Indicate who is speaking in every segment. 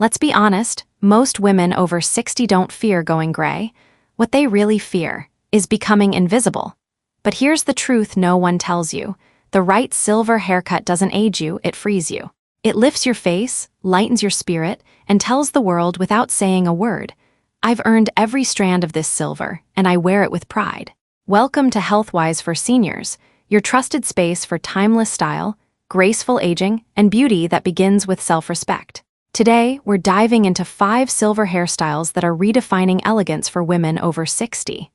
Speaker 1: Let's be honest, most women over 60 don't fear going gray. What they really fear is becoming invisible. But here's the truth no one tells you. The right silver haircut doesn't age you, it frees you. It lifts your face, lightens your spirit, and tells the world without saying a word, "I've earned every strand of this silver, and I wear it with pride." Welcome to Healthwise for Seniors, your trusted space for timeless style, graceful aging, and beauty that begins with self-respect. Today, we're diving into 5 silver hairstyles that are redefining elegance for women over 60.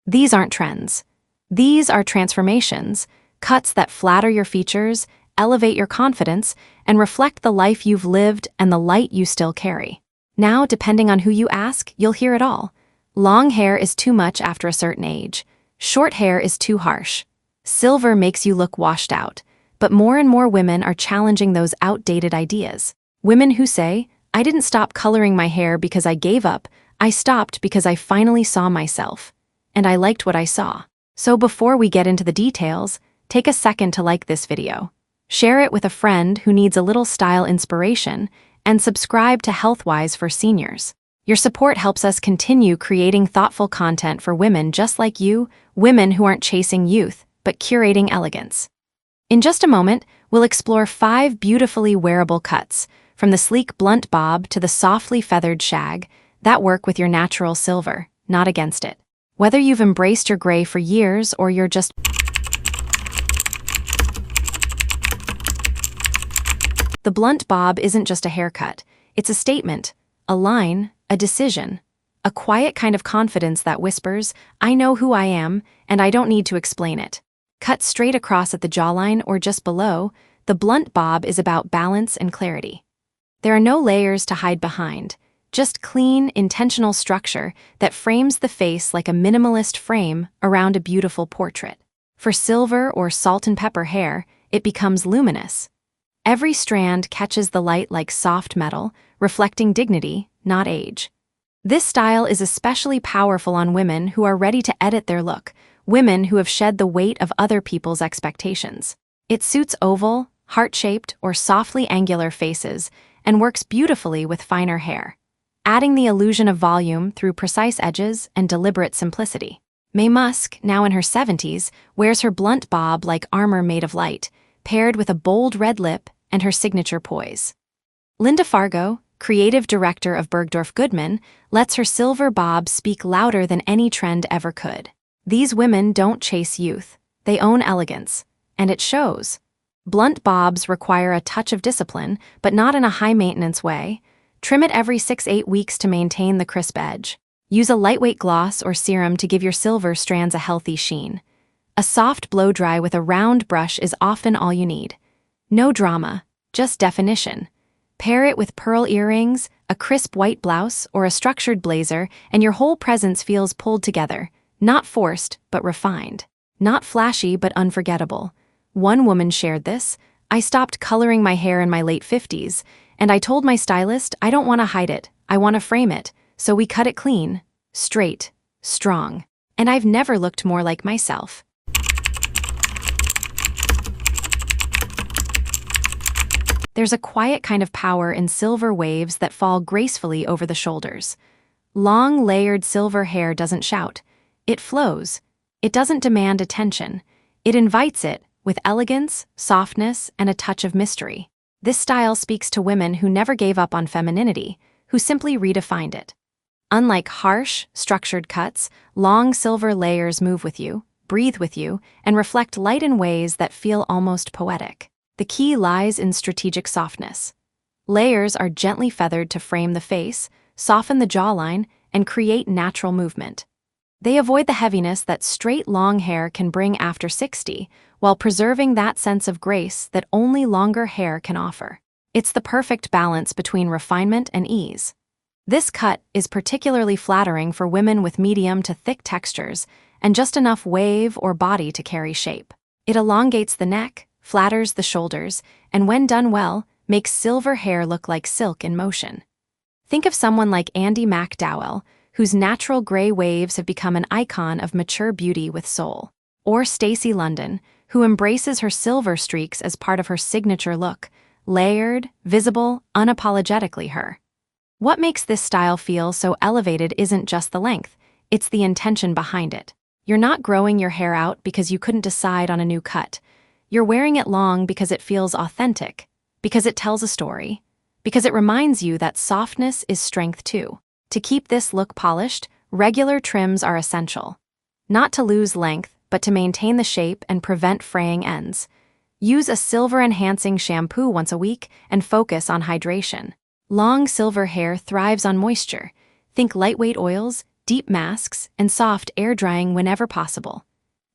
Speaker 1: These aren't trends. These are transformations, cuts that flatter your features, elevate your confidence, and reflect the life you've lived and the light you still carry. Now, depending on who you ask, you'll hear it all. Long hair is too much after a certain age. Short hair is too harsh. Silver makes you look washed out. But more and more women are challenging those outdated ideas. Women who say, "I didn't stop coloring my hair because I gave up. I stopped because I finally saw myself. And I liked what I saw." So before we get into the details, take a second to like this video. Share it with a friend who needs a little style inspiration, and subscribe to Healthwise for Seniors. Your support helps us continue creating thoughtful content for women just like you, women who aren't chasing youth, but curating elegance. In just a moment, we'll explore 5 beautifully wearable cuts, from the sleek blunt bob to the softly feathered shag, that work with your natural silver, not against it. Whether you've embraced your gray for years or you're just... The blunt bob isn't just a haircut. It's a statement, a line, a decision, a quiet kind of confidence that whispers, "I know who I am, and I don't need to explain it." Cut straight across at the jawline or just below, the blunt bob is about balance and clarity. There are no layers to hide behind, just clean, intentional structure that frames the face like a minimalist frame around a beautiful portrait. For silver or salt and pepper hair, it becomes luminous. Every strand catches the light like soft metal, reflecting dignity, not age. This style is especially powerful on women who are ready to edit their look, women who have shed the weight of other people's expectations. It suits oval, heart-shaped, or softly angular faces and works beautifully with finer hair, adding the illusion of volume through precise edges and deliberate simplicity. Mae Musk, now in her 70s, wears her blunt bob like armor made of light, paired with a bold red lip and her signature poise. Linda Fargo, creative director of Bergdorf Goodman, lets her silver bob speak louder than any trend ever could. These women don't chase youth, they own elegance, and it shows. Blunt bobs require a touch of discipline, but not in a high-maintenance way. Trim it every 6-8 weeks to maintain the crisp edge. Use a lightweight gloss or serum to give your silver strands a healthy sheen. A soft blow-dry with a round brush is often all you need. No drama, just definition. Pair it with pearl earrings, a crisp white blouse, or a structured blazer, and your whole presence feels pulled together. Not forced, but refined. Not flashy, but unforgettable. One woman shared this: "I stopped coloring my hair in my late 50s, and I told my stylist I don't want to hide it, I want to frame it, so we cut it clean, straight, strong. And I've never looked more like myself." There's a quiet kind of power in silver waves that fall gracefully over the shoulders. Long, layered silver hair doesn't shout. It flows. It doesn't demand attention. It invites it, with elegance, softness, and a touch of mystery. This style speaks to women who never gave up on femininity, who simply redefined it. Unlike harsh, structured cuts, long silver layers move with you, breathe with you, and reflect light in ways that feel almost poetic. The key lies in strategic softness. Layers are gently feathered to frame the face, soften the jawline, and create natural movement. They avoid the heaviness that straight long hair can bring after 60, while preserving that sense of grace that only longer hair can offer. It's the perfect balance between refinement and ease. This cut is particularly flattering for women with medium to thick textures and just enough wave or body to carry shape. It elongates the neck, flatters the shoulders, and when done well, makes silver hair look like silk in motion. Think of someone like Andie MacDowell, whose natural gray waves have become an icon of mature beauty with soul. Or Stacey London, who embraces her silver streaks as part of her signature look, layered, visible, unapologetically her. What makes this style feel so elevated isn't just the length, it's the intention behind it. You're not growing your hair out because you couldn't decide on a new cut. You're wearing it long because it feels authentic, because it tells a story, because it reminds you that softness is strength too. To keep this look polished, regular trims are essential. Not to lose length, but to maintain the shape and prevent fraying ends. Use a silver-enhancing shampoo once a week and focus on hydration. Long silver hair thrives on moisture. Think lightweight oils, deep masks, and soft air drying whenever possible.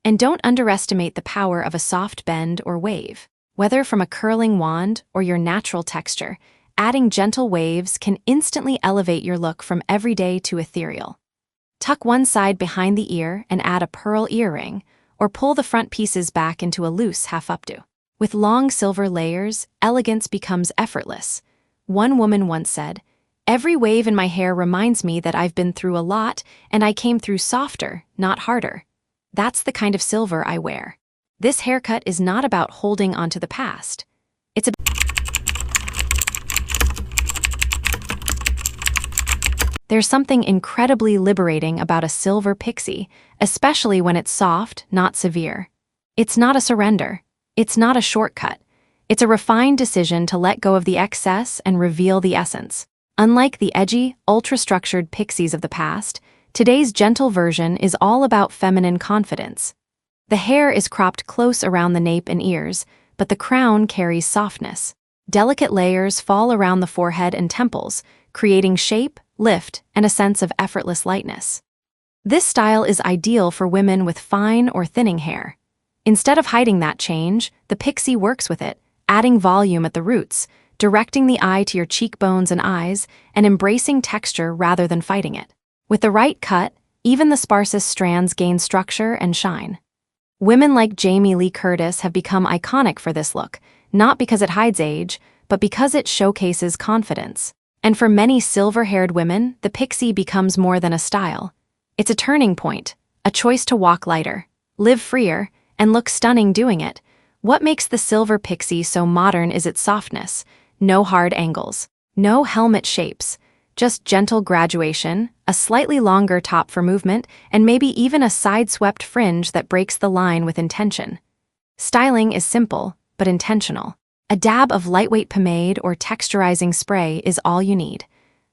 Speaker 1: And don't underestimate the power of a soft bend or wave. Whether from a curling wand or your natural texture, adding gentle waves can instantly elevate your look from everyday to ethereal. Tuck one side behind the ear and add a pearl earring, or pull the front pieces back into a loose half-updo. With long silver layers, elegance becomes effortless. One woman once said, "Every wave in my hair reminds me that I've been through a lot and I came through softer, not harder." That's the kind of silver I wear. This haircut is not about holding onto the past. It's a There's something incredibly liberating about a silver pixie, especially when it's soft, not severe. It's not a surrender. It's not a shortcut. It's a refined decision to let go of the excess and reveal the essence. Unlike the edgy, ultra-structured pixies of the past, today's gentle version is all about feminine confidence. The hair is cropped close around the nape and ears, but the crown carries softness. Delicate layers fall around the forehead and temples, creating shape, lift, and a sense of effortless lightness. This style is ideal for women with fine or thinning hair. Instead of hiding that change, the pixie works with it, adding volume at the roots, directing the eye to your cheekbones and eyes, and embracing texture rather than fighting it. With the right cut, even the sparsest strands gain structure and shine. Women like Jamie Lee Curtis have become iconic for this look, not because it hides age, but because it showcases confidence. And for many silver-haired women, the pixie becomes more than a style. It's a turning point, a choice to walk lighter, live freer, and look stunning doing it. What makes the silver pixie so modern is its softness. No hard angles, no helmet shapes, just gentle graduation, a slightly longer top for movement, and maybe even a side-swept fringe that breaks the line with intention. Styling is simple, but intentional. A dab of lightweight pomade or texturizing spray is all you need.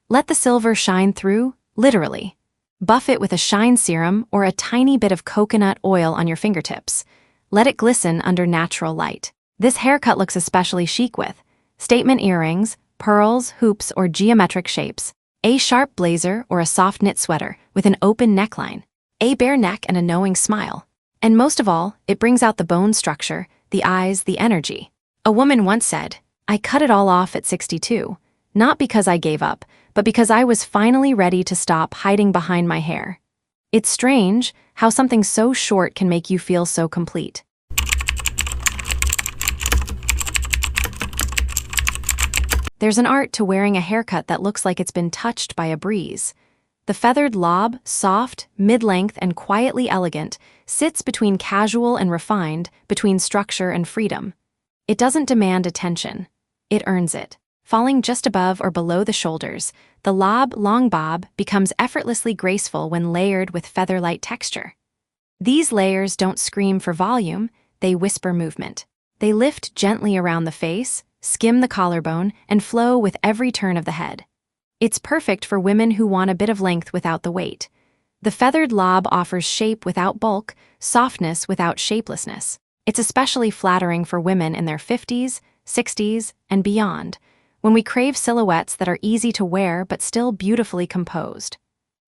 Speaker 1: Let the silver shine through, literally. Buff it with a shine serum or a tiny bit of coconut oil on your fingertips. Let it glisten under natural light. This haircut looks especially chic with statement earrings, pearls, hoops, or geometric shapes, a sharp blazer or a soft knit sweater with an open neckline, a bare neck and a knowing smile. And most of all, it brings out the bone structure, the eyes, the energy. A woman once said, "I cut it all off at 62, not because I gave up, but because I was finally ready to stop hiding behind my hair." It's strange how something so short can make you feel so complete. There's an art to wearing a haircut that looks like it's been touched by a breeze. The feathered lob, soft, mid-length, and quietly elegant, sits between casual and refined, between structure and freedom. It doesn't demand attention. It earns it. Falling just above or below the shoulders, the lob long bob becomes effortlessly graceful when layered with feather-light texture. These layers don't scream for volume, they whisper movement. They lift gently around the face, skim the collarbone, and flow with every turn of the head. It's perfect for women who want a bit of length without the weight. The feathered lob offers shape without bulk, softness without shapelessness. It's especially flattering for women in their 50s, 60s, and beyond, when we crave silhouettes that are easy to wear but still beautifully composed.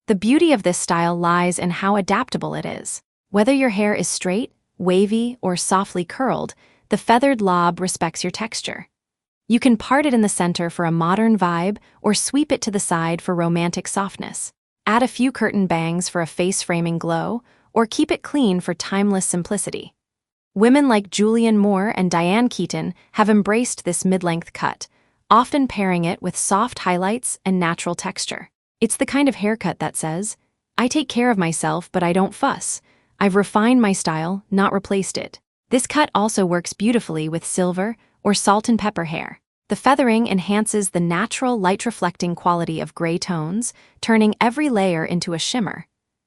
Speaker 1: The beauty of this style lies in how adaptable it is. Whether your hair is straight, wavy, or softly curled, the feathered lob respects your texture. You can part it in the center for a modern vibe or sweep it to the side for romantic softness. Add a few curtain bangs for a face-framing glow, or keep it clean for timeless simplicity. Women like Julianne Moore and Diane Keaton have embraced this mid-length cut, often pairing it with soft highlights and natural texture. It's the kind of haircut that says, "I take care of myself, but I don't fuss. I've refined my style, not replaced it." This cut also works beautifully with silver or salt and pepper hair. The feathering enhances the natural light-reflecting quality of gray tones, turning every layer into a shimmer.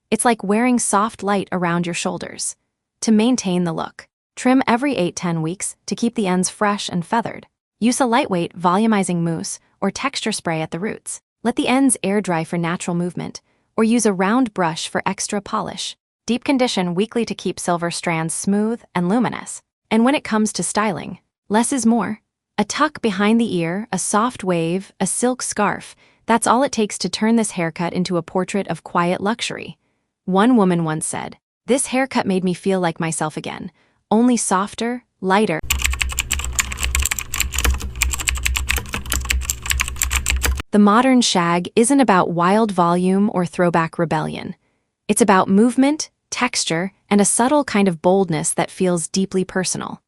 Speaker 1: It's like wearing soft light around your shoulders. To maintain the look, trim every 8-10 weeks to keep the ends fresh and feathered. Use a lightweight, volumizing mousse or texture spray at the roots. Let the ends air dry for natural movement, or use a round brush for extra polish. Deep condition weekly to keep silver strands smooth and luminous. And when it comes to styling, less is more. A tuck behind the ear, a soft wave, a silk scarf, that's all it takes to turn this haircut into a portrait of quiet luxury. One woman once said, "This haircut made me feel like myself again, only softer, lighter." The modern shag isn't about wild volume or throwback rebellion. It's about movement, texture, and a subtle kind of boldness that feels deeply personal.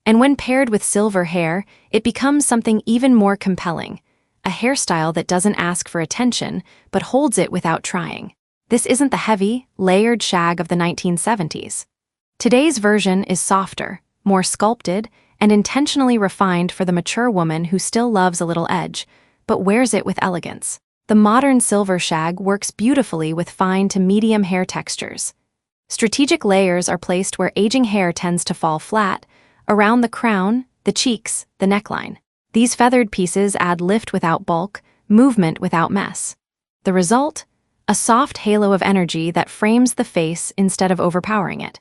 Speaker 1: And when paired with silver hair, it becomes something even more compelling, a hairstyle that doesn't ask for attention, but holds it without trying. This isn't the heavy, layered shag of the 1970s. Today's version is softer, more sculpted, and intentionally refined for the mature woman who still loves a little edge, but wears it with elegance. The modern silver shag works beautifully with fine to medium hair textures. Strategic layers are placed where aging hair tends to fall flat, around the crown, the cheeks, the neckline. These feathered pieces add lift without bulk, movement without mess. The result? A soft halo of energy that frames the face instead of overpowering it.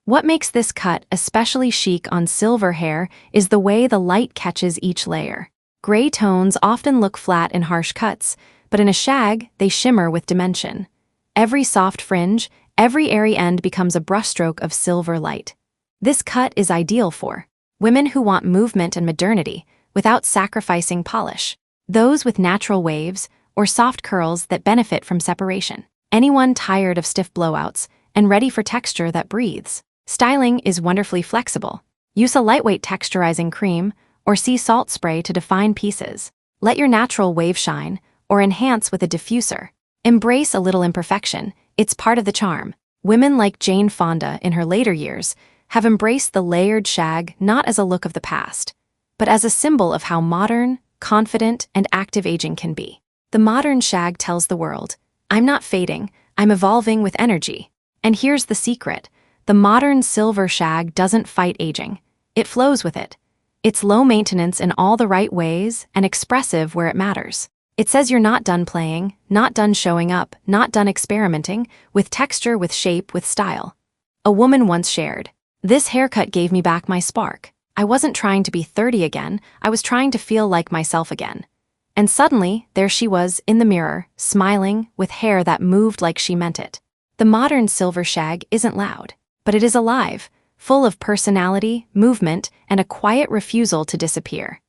Speaker 1: What makes this cut especially chic on silver hair is the way the light catches each layer. Gray tones often look flat in harsh cuts, but in a shag, they shimmer with dimension. Every soft fringe, every airy end becomes a brushstroke of silver light. This cut is ideal for women who want movement and modernity without sacrificing polish, those with natural waves or soft curls that benefit from separation, anyone tired of stiff blowouts and ready for texture that breathes. Styling is wonderfully flexible. Use a lightweight texturizing cream or sea salt spray to define pieces. Let your natural wave shine, or enhance with a diffuser. Embrace a little imperfection, it's part of the charm. Women like Jane Fonda in her later years have embraced the layered shag not as a look of the past, but as a symbol of how modern, confident, and active aging can be. The modern shag tells the world, "I'm not fading, I'm evolving with energy." And here's the secret, the modern silver shag doesn't fight aging, it flows with it. It's low maintenance in all the right ways and expressive where it matters. It says you're not done playing, not done showing up, not done experimenting, with texture, with shape, with style. A woman once shared, "This haircut gave me back my spark. I wasn't trying to be 30 again, I was trying to feel like myself again." And suddenly, there she was in the mirror, smiling, with hair that moved like she meant it. The modern silver shag isn't loud, but it is alive, full of personality, movement, and a quiet refusal to disappear.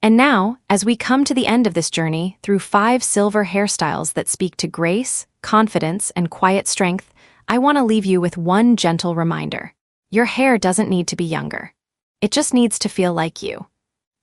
Speaker 1: And now, as we come to the end of this journey through 5 silver hairstyles that speak to grace, confidence, and quiet strength, I want to leave you with one gentle reminder. Your hair doesn't need to be younger. It just needs to feel like you.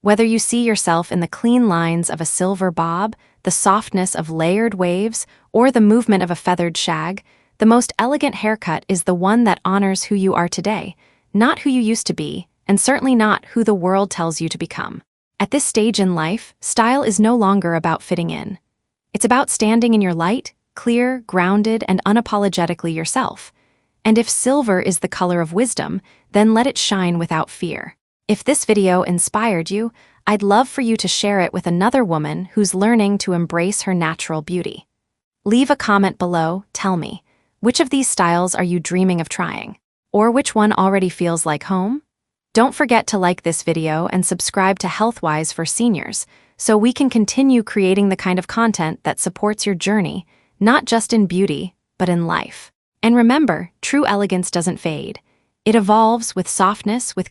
Speaker 1: Whether you see yourself in the clean lines of a silver bob, the softness of layered waves, or the movement of a feathered shag, the most elegant haircut is the one that honors who you are today, not who you used to be, and certainly not who the world tells you to become. At this stage in life, style is no longer about fitting in. It's about standing in your light, clear, grounded, and unapologetically yourself. And if silver is the color of wisdom, then let it shine without fear. If this video inspired you, I'd love for you to share it with another woman who's learning to embrace her natural beauty. Leave a comment below, tell me, which of these styles are you dreaming of trying? Or which one already feels like home? Don't forget to like this video and subscribe to Healthwise for Seniors so we can continue creating the kind of content that supports your journey, not just in beauty, but in life. And remember, true elegance doesn't fade. It evolves with softness, with